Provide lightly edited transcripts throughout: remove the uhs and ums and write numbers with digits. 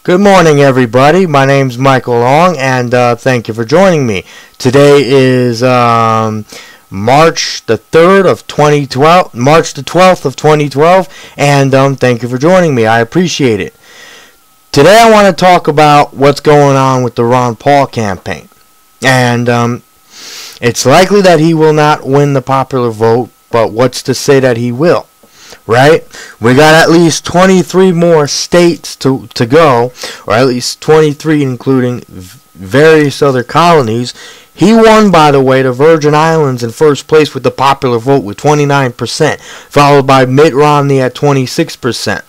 Good morning, everybody. My name's Michael Long, and thank you for joining me. Today is March the 3rd of 2012, March the 12th of 2012, and thank you for joining me. I appreciate it. Today I want to talk about what's going on with the Ron Paul campaign. And it's likely that he will not win the popular vote, but what's to say that he will? Right? We got at least 23 more states to go, or at least 23 including various other colonies. He won, by the way, the Virgin Islands in first place with the popular vote with 29%, followed by Mitt Romney at 26%.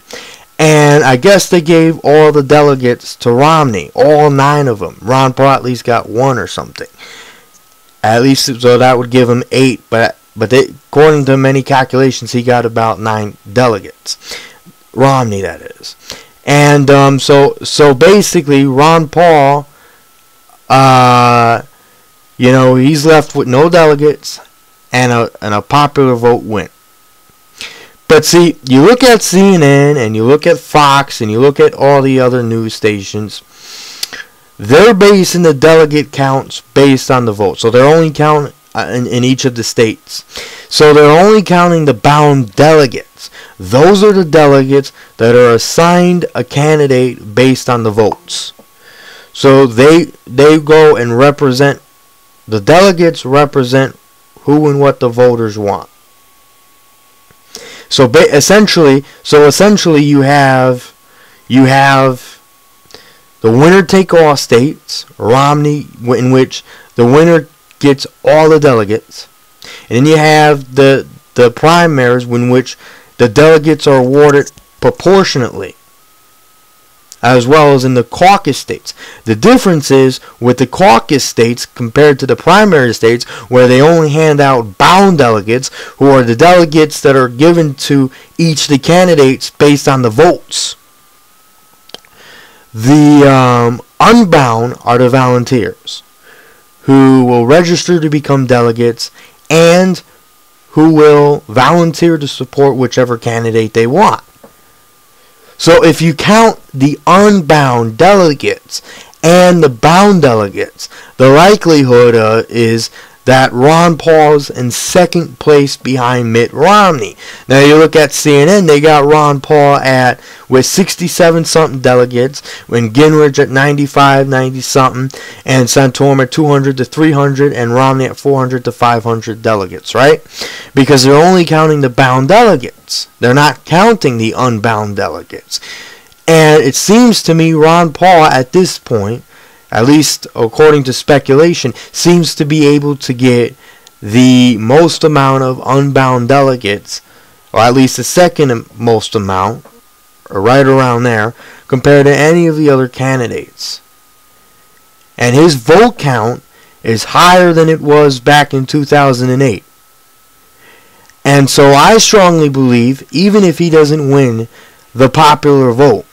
And I guess they gave all the delegates to Romney, all 9 of them. Ron Paul at least got 1 or something. At least, so that would give him 8, but according to many calculations, he got about 9 delegates. Romney, that is. And so basically, Ron Paul, he's left with no delegates and a popular vote win. But see, you look at CNN and you look at Fox and you look at all the other news stations, they're basing the delegate counts based on the vote. So they're only counting in each of the states. So they're only counting the bound delegates. Those are the delegates that are assigned a candidate based on the votes. So they go and represent, the delegates represent who and what the voters want. So essentially you have the winner take all states, Romney, in which the winner gets all the delegates, and then you have the primaries, in which the delegates are awarded proportionately, as well as in the caucus states. The difference is with the caucus states compared to the primary states, where they only hand out bound delegates, who are the delegates that are given to each of the candidates based on the votes. The unbound are the volunteers, who will register to become delegates and who will volunteer to support whichever candidate they want. So if you count the unbound delegates and the bound delegates, the likelihood is that Ron Paul's in second place behind Mitt Romney. Now you look at CNN, they got Ron Paul with 67-something delegates, when Gingrich at 95, 90-something, and Santorum at 200 to 300, and Romney at 400 to 500 delegates, right? Because they're only counting the bound delegates. They're not counting the unbound delegates. And it seems to me Ron Paul at this point, at least according to speculation, seems to be able to get the most amount of unbound delegates, or at least the second most amount, or right around there, compared to any of the other candidates. And his vote count is higher than it was back in 2008. And so I strongly believe, even if he doesn't win the popular vote,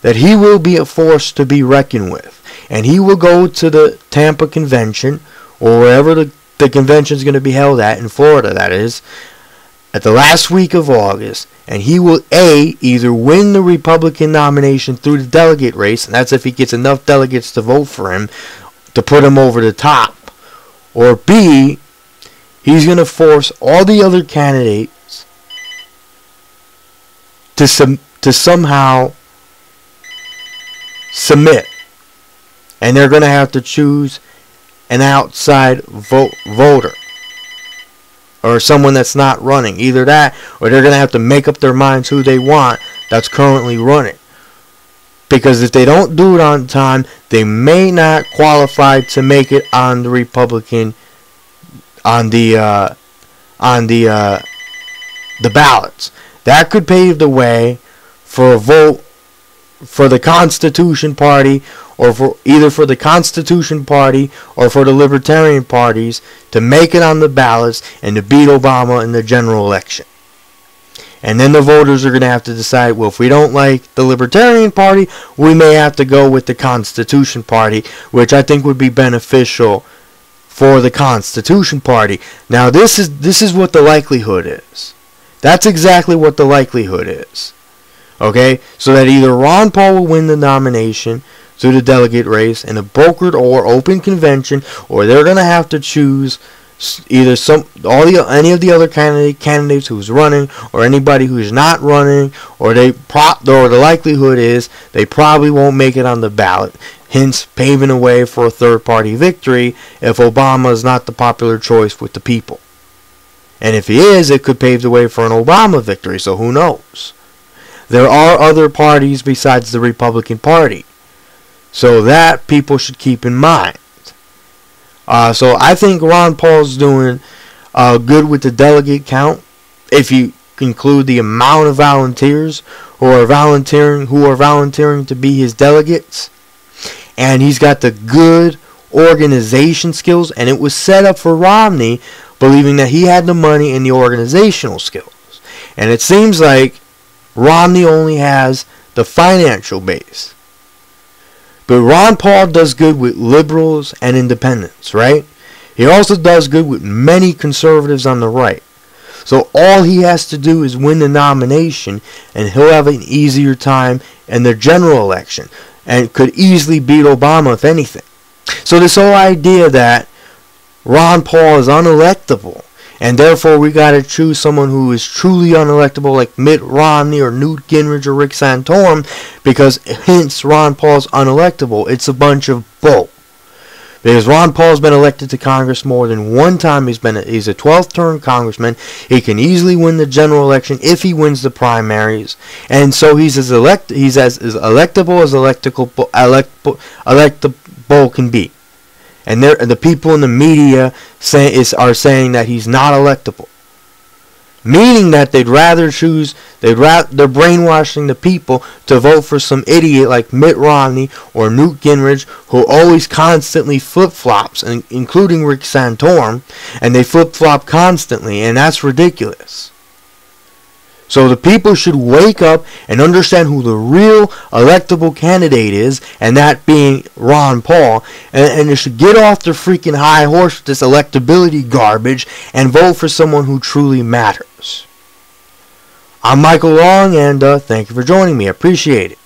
that he will be a force to be reckoned with. And he will go to the Tampa convention, or wherever the convention is going to be held at, in Florida that is, at the last week of August, and he will either win the Republican nomination through the delegate race, and that's if he gets enough delegates to vote for him to put him over the top, or B, he's going to force all the other candidates to somehow submit. And they're going to have to choose an outside voter, or someone that's not running. Either that, or they're going to have to make up their minds who they want that's currently running. Because if they don't do it on time, they may not qualify to make it on the Republican, on the ballots. That could pave the way for a vote for the Constitution Party, or for either for the Constitution Party or for the Libertarian parties to make it on the ballots and to beat Obama in the general election. And then the voters are going to have to decide, well, if we don't like the Libertarian Party, we may have to go with the Constitution Party, which I think would be beneficial for the Constitution Party. Now, this is what the likelihood is. That's exactly what the likelihood is. Okay, so that either Ron Paul will win the nomination through the delegate race in a brokered or open convention, or they're going to have to choose either any of the other candidates who's running, or anybody who's not running, or the likelihood is they probably won't make it on the ballot, hence paving the way for a third-party victory if Obama is not the popular choice with the people. And if he is, it could pave the way for an Obama victory, so who knows? There are other parties besides the Republican Party, so that people should keep in mind. So I think Ron Paul's doing good with the delegate count, if you include the amount of volunteers who are volunteering to be his delegates. And he's got the good organization skills, and it was set up for Romney, believing that he had the money and the organizational skills. And it seems like Romney only has the financial base. But Ron Paul does good with liberals and independents, right? He also does good with many conservatives on the right. So all he has to do is win the nomination, and he'll have an easier time in the general election, and could easily beat Obama if anything. So this whole idea that Ron Paul is unelectable, and therefore we got to choose someone who is truly unelectable like Mitt Romney or Newt Gingrich or Rick Santorum, because hence Ron Paul's unelectable. It's a bunch of bull. Because Ron Paul's been elected to Congress more than one time. He's a 12th term congressman. He can easily win the general election if he wins the primaries, and so he's as electable as electable can be. And the people in the media are saying that he's not electable, meaning that they're brainwashing the people to vote for some idiot like Mitt Romney or Newt Gingrich, who always constantly flip-flops, including Rick Santorum, and they flip-flop constantly, and that's ridiculous. So the people should wake up and understand who the real electable candidate is, and that being Ron Paul, and they should get off their freaking high horse with this electability garbage and vote for someone who truly matters. I'm Michael Long, and thank you for joining me. I appreciate it.